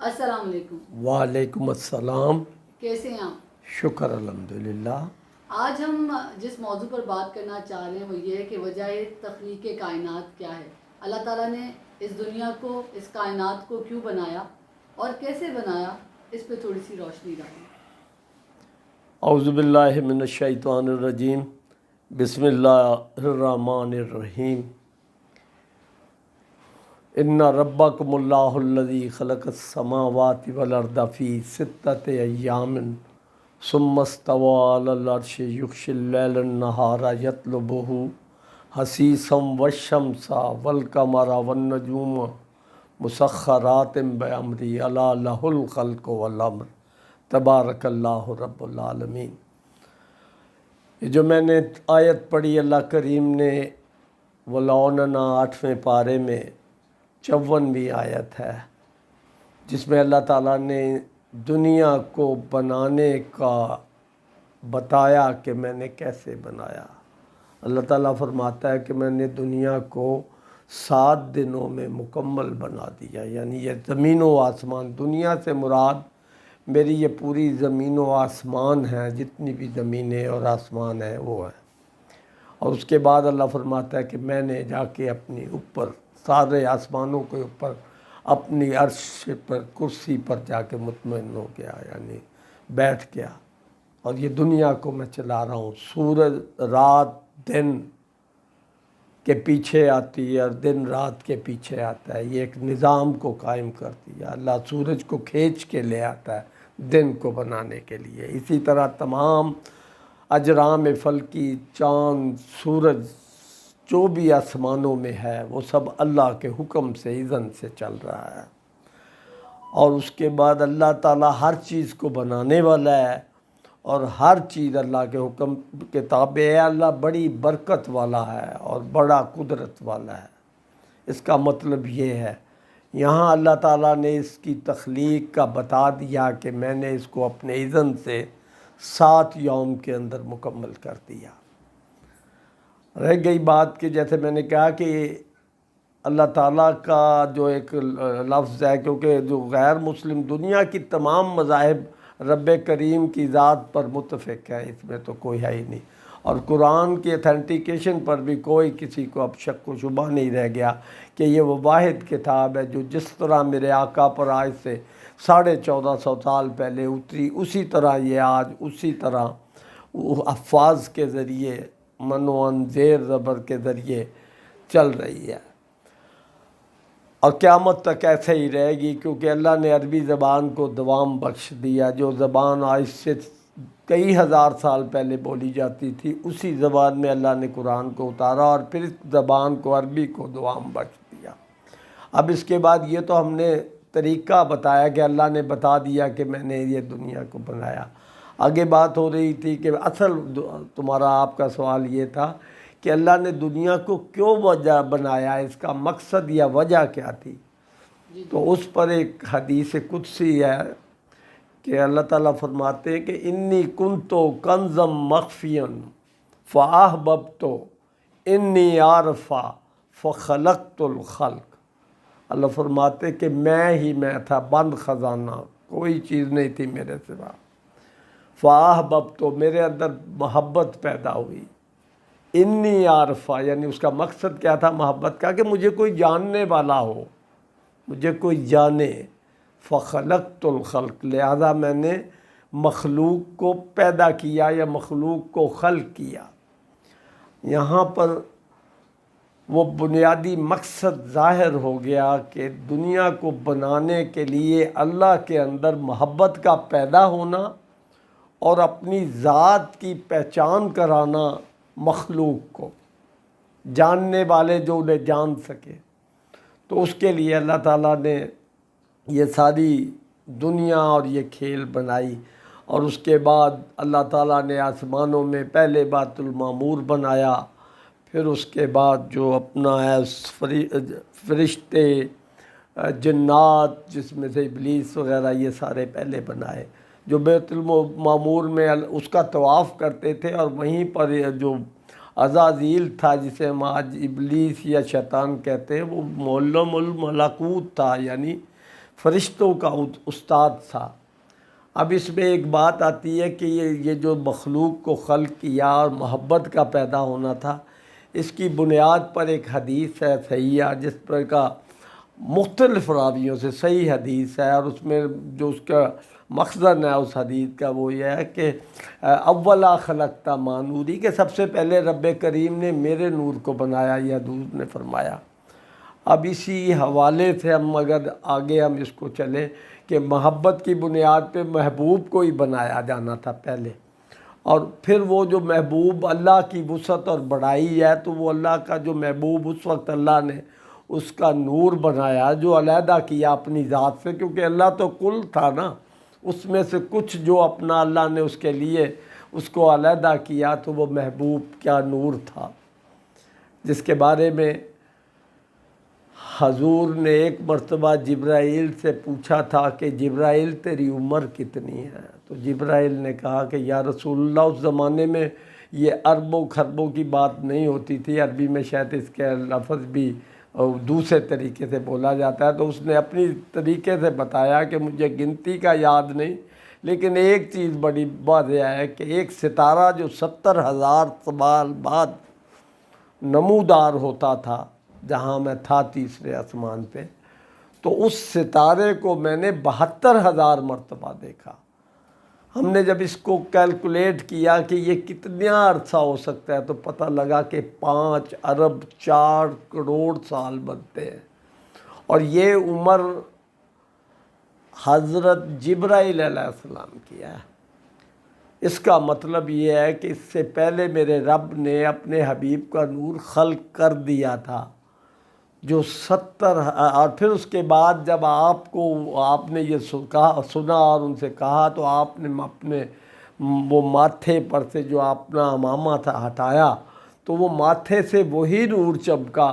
السلام علیکم۔ وعلیکم السلام۔ کیسے ہیں آپ؟ شکر الحمدللہ۔ آج ہم جس موضوع پر بات کرنا چاہ رہے ہیں وہ یہ ہے کہ وجہ تخلیق کائنات کیا ہے، اللہ تعالیٰ نے اس دنیا کو، اس کائنات کو کیوں بنایا اور کیسے بنایا، اس پہ تھوڑی سی روشنی ڈالیں۔ اعوذ باللہ من الشیطان الرجیم، بسم اللہ الرحمن الرحیم۔ ان ربکم اللہ الذی خلق السماوات والارض فی ستۃ ایام ثم استوی علی العرش یغشی اللیل النہار یطلبہ حثیثا والشمس والقمر والنجوم مسخرات بامرہ الا لہ الخلق والامر تبارک اللہ رب العالمین۔ یہ جو میں نے آیت پڑھی اللہ کریم نے ولوننا 8ویں پارے میں 54ویں آیت ہے، جس میں اللہ تعالیٰ نے دنیا کو بنانے کا بتایا کہ میں نے کیسے بنایا۔ اللہ تعالیٰ فرماتا ہے کہ میں نے دنیا کو 7 دنوں میں مکمل بنا دیا، یعنی یہ زمین و آسمان، دنیا سے مراد میری یہ پوری زمین و آسمان ہے، جتنی بھی زمینیں اور آسمان ہیں وہ ہے۔ اور اس کے بعد اللہ فرماتا ہے کہ میں نے جا کے اپنی اوپر سارے آسمانوں کے اوپر اپنی عرش پر کرسی پر جا کے مطمئن ہو گیا، یعنی بیٹھ گیا، اور یہ دنیا کو میں چلا رہا ہوں۔ سورج رات دن کے پیچھے آتی ہے اور دن رات کے پیچھے آتا ہے، یہ ایک نظام کو قائم کر دیا۔ اللہ سورج کو کھینچ کے لے آتا ہے دن کو بنانے کے لیے۔ اسی طرح تمام اجرام فلکی، چاند، سورج، جو بھی آسمانوں میں ہے وہ سب اللہ کے حکم سے، اذن سے چل رہا ہے۔ اور اس کے بعد اللہ تعالیٰ ہر چیز کو بنانے والا ہے، اور ہر چیز اللہ کے حکم کے تابع ہے۔ اللہ بڑی برکت والا ہے اور بڑا قدرت والا ہے۔ اس کا مطلب یہ ہے، یہاں اللہ تعالیٰ نے اس کی تخلیق کا بتا دیا کہ میں نے اس کو اپنے اذن سے 7 یوم کے اندر مکمل کر دیا۔ رہ گئی بات کہ جیسے میں نے کہا کہ اللہ تعالیٰ کا جو ایک لفظ ہے، کیونکہ جو غیر مسلم دنیا کی تمام مذاہب رب کریم کی ذات پر متفق ہے، اس میں تو کوئی ہے ہی نہیں، اور قرآن کی اتھینٹیکیشن پر بھی کوئی کسی کو اب شک و شبہ نہیں رہ گیا کہ یہ وہ واحد کتاب ہے جو جس طرح میرے آقا پر آج سے 1450 سال پہلے اتری، اسی طرح یہ آج اسی طرح الفاظ کے ذریعے، منوان زیر زبر کے ذریعے چل رہی ہے، اور قیامت تک ایسے ہی رہے گی، کیونکہ اللہ نے عربی زبان کو دوام بخش دیا۔ جو زبان آج سے کئی ہزار سال پہلے بولی جاتی تھی، اسی زبان میں اللہ نے قرآن کو اتارا اور پھر اس زبان کو، عربی کو دوام بخش دیا۔ اب اس کے بعد یہ تو ہم نے طریقہ بتایا کہ اللہ نے بتا دیا کہ میں نے یہ دنیا کو بنایا۔ آگے بات ہو رہی تھی کہ اصل تمہارا آپ کا سوال یہ تھا کہ اللہ نے دنیا کو کیوں وجہ بنایا، اس کا مقصد یا وجہ کیا تھی؟ تو اس پر ایک حدیث قدسی ہے کہ اللہ تعالیٰ فرماتے ہیں کہ انی کنتو کنزم مخفین فاحببت انی عارفا فخلقت الخلق۔ اللہ فرماتے کہ میں تھا بند خزانہ، کوئی چیز نہیں تھی میرے سوا۔ فاحببت، میرے اندر محبت پیدا ہوئی۔ انی عارفہ، یعنی اس کا مقصد کیا تھا محبت کا، کہ مجھے کوئی جاننے والا ہو، مجھے کوئی جانے۔ فخلقت الخلق، لہذا میں نے مخلوق کو پیدا کیا یا مخلوق کو خلق کیا۔ یہاں پر وہ بنیادی مقصد ظاہر ہو گیا کہ دنیا کو بنانے کے لیے اللہ کے اندر محبت کا پیدا ہونا اور اپنی ذات کی پہچان کرانا مخلوق کو، جاننے والے جو انہیں جان سکے۔ تو اس کے لیے اللہ تعالیٰ نے یہ ساری دنیا اور یہ کھیل بنائی، اور اس کے بعد اللہ تعالیٰ نے آسمانوں میں پہلے بیت المعمور بنایا، پھر اس کے بعد جو اپنا ہے فرشتے، جنات، جس میں سے ابلیس وغیرہ یہ سارے پہلے بنائے، جو بیت المعمور میں اس کا طواف کرتے تھے، اور وہیں پر جو عزازیل تھا جسے ہم آج ابلیس یا شیطان کہتے ہیں، وہ معلم الملکوت تھا، یعنی فرشتوں کا استاد تھا۔ اب اس میں ایک بات آتی ہے کہ یہ جو مخلوق کو خلق کیا اور محبت کا پیدا ہونا تھا، اس کی بنیاد پر ایک حدیث ہے صحیحہ، جس پر کا مختلف راویوں سے صحیح حدیث ہے، اور اس میں جو اس کا مخزن ہے اس حدیث کا وہ یہ ہے کہ اولا خلقتا ما نوری، کہ سب سے پہلے رب کریم نے میرے نور کو بنایا، یہ حضور نے فرمایا۔ اب اسی حوالے سے ہم اگر آگے ہم اس کو چلیں کہ محبت کی بنیاد پہ محبوب کو ہی بنایا جانا تھا پہلے، اور پھر وہ جو محبوب اللہ کی وسعت اور بڑائی ہے، تو وہ اللہ کا جو محبوب اس وقت اللہ نے اس کا نور بنایا جو علیحدہ کیا اپنی ذات سے، کیونکہ اللہ تو کل تھا نا، اس میں سے کچھ جو اپنا اللہ نے اس کے لیے اس کو علیحدہ کیا، تو وہ محبوب کیا نور تھا، جس کے بارے میں حضور نے ایک مرتبہ جبرائیل سے پوچھا تھا کہ جبرائیل تیری عمر کتنی ہے؟ تو جبرائیل نے کہا کہ یا رسول اللہ، اس زمانے میں یہ اربوں خربوں کی بات نہیں ہوتی تھی، عربی میں شاید اس کے لفظ بھی دوسرے طریقے سے بولا جاتا ہے، تو اس نے اپنی طریقے سے بتایا کہ مجھے گنتی کا یاد نہیں، لیکن ایک چیز بڑی واضح ہے کہ ایک ستارہ جو 70,000 سال بعد نمودار ہوتا تھا، جہاں میں تھا تیسرے آسمان پہ، تو اس ستارے کو میں نے 72,000 مرتبہ دیکھا۔ ہم نے جب اس کو کیلکولیٹ کیا کہ یہ کتنا عرصہ ہو سکتا ہے، تو پتہ لگا کہ 5 ارب 4 کروڑ سال بنتے ہیں، اور یہ عمر حضرت جبرائیل علیہ السلام کی ہے۔ اس کا مطلب یہ ہے کہ اس سے پہلے میرے رب نے اپنے حبیب کا نور خلق کر دیا تھا، جو 70، اور پھر اس کے بعد جب آپ نے یہ سنا اور ان سے کہا، تو آپ نے اپنے وہ ماتھے پر سے جو اپنا امامہ تھا ہٹایا، تو وہ ماتھے سے وہی نور چمکا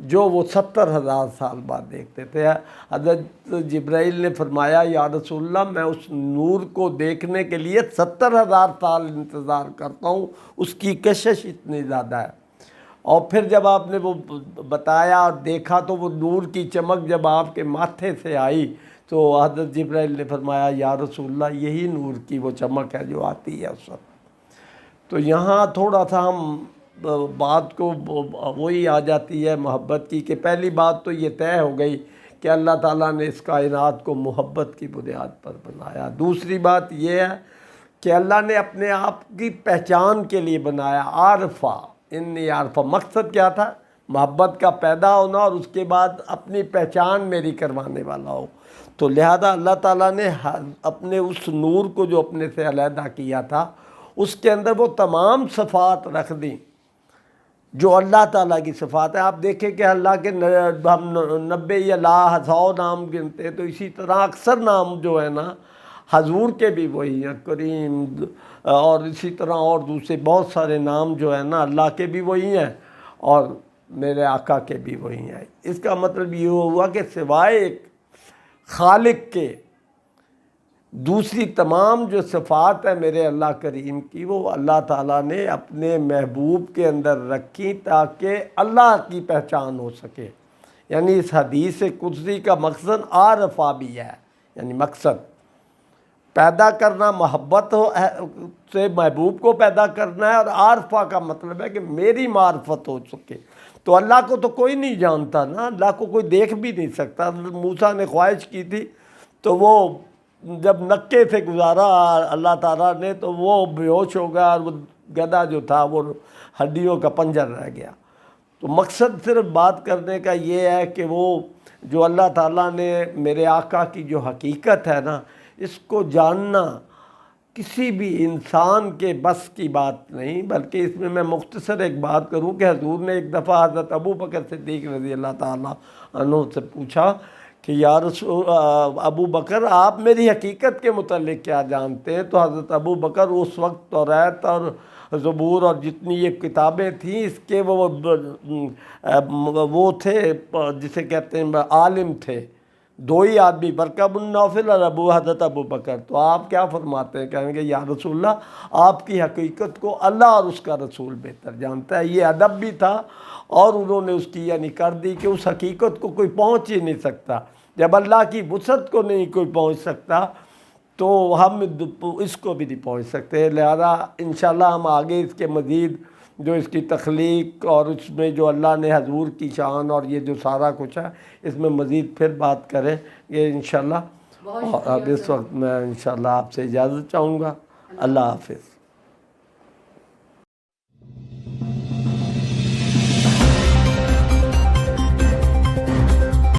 جو وہ 70,000 سال بعد دیکھتے تھے۔ حضرت جبرائیل نے فرمایا یا رسول اللہ، میں اس نور کو دیکھنے کے لیے 70,000 سال انتظار کرتا ہوں، اس کی کشش اتنی زیادہ ہے۔ اور پھر جب آپ نے وہ بتایا اور دیکھا، تو وہ نور کی چمک جب آپ کے ماتھے سے آئی، تو حضرت جبرائیل نے فرمایا یا رسول اللہ، یہی نور کی وہ چمک ہے جو آتی ہے اس وقت۔ تو یہاں تھوڑا سا ہم بات کو وہی آ جاتی ہے محبت کی، کہ پہلی بات تو یہ طے ہو گئی کہ اللہ تعالیٰ نے اس کائنات کو محبت کی بنیاد پر بنایا۔ دوسری بات یہ ہے کہ اللہ نے اپنے آپ کی پہچان کے لیے بنایا، عارفہ انی عارفہ۔ مقصد کیا تھا؟ محبت کا پیدا ہونا، اور اس کے بعد اپنی پہچان میری کروانے والا ہو۔ تو لہذا اللہ تعالیٰ نے اپنے اس نور کو جو اپنے سے علیحدہ کیا تھا، اس کے اندر وہ تمام صفات رکھ دیں جو اللہ تعالیٰ کی صفات ہے۔ آپ دیکھیں کہ اللہ کے ہم 90 یا 100 نام گنتے، تو اسی طرح اکثر نام جو ہے نا حضور کے بھی وہی ہیں، کریم، اور اسی طرح اور دوسرے بہت سارے نام جو ہیں نا اللہ کے بھی وہی ہیں، اور میرے آقا کے بھی وہی ہیں۔ اس کا مطلب یہ ہوا کہ سوائے ایک خالق کے دوسری تمام جو صفات ہیں میرے اللہ کریم کی، وہ اللہ تعالیٰ نے اپنے محبوب کے اندر رکھی تاکہ اللہ کی پہچان ہو سکے۔ یعنی اس حدیث قدسی کا مقصد عارفہ بھی ہے، یعنی مقصد پیدا کرنا، محبت سے محبوب کو پیدا کرنا ہے، اور عارفہ کا مطلب ہے کہ میری معرفت ہو سکے۔ تو اللہ کو تو کوئی نہیں جانتا نا، اللہ کو کوئی دیکھ بھی نہیں سکتا۔ موسیٰ نے خواہش کی تھی، تو وہ جب نکے سے گزارا اللہ تعالیٰ نے، تو وہ بے ہوش ہو گیا، اور وہ گدھا جو تھا وہ ہڈیوں کا پنجر رہ گیا۔ تو مقصد صرف بات کرنے کا یہ ہے کہ وہ جو اللہ تعالیٰ نے میرے آقا کی جو حقیقت ہے نا، اس کو جاننا کسی بھی انسان کے بس کی بات نہیں، بلکہ اس میں مختصر ایک بات کروں کہ حضور نے ایک دفعہ حضرت ابو بکر صدیق رضی اللہ تعالیٰ عنہ سے پوچھا کہ یا رسول ابو بکر، آپ میری حقیقت کے متعلق کیا جانتے ہیں؟ تو حضرت ابو بکر اس وقت توریت اور زبور اور جتنی یہ کتابیں تھیں اس کے وہ تھے جسے کہتے ہیں عالم تھے، دو ہی آدمی، برقہ بن نوفل اور حضرت ابو بکر۔ تو آپ کیا فرماتے ہیں؟ کہیں گے یا رسول اللہ، آپ کی حقیقت کو اللہ اور اس کا رسول بہتر جانتا ہے۔ یہ ادب بھی تھا، اور انہوں نے اس کی یعنی کر دی کہ اس حقیقت کو کوئی پہنچ ہی نہیں سکتا۔ جب اللہ کی وسعت کو نہیں کوئی پہنچ سکتا تو ہم اس کو بھی نہیں پہنچ سکتے. لہذا انشاءاللہ ہم آگے اس کے مزید جو اس کی تخلیق اور اس میں جو اللہ نے حضور کی شان اور یہ جو سارا کچھ ہے اس میں مزید پھر بات کریں یہ انشاءاللہ. اور اب اس وقت میں انشاءاللہ آپ سے اجازت چاہوں گا. اللہ حافظ.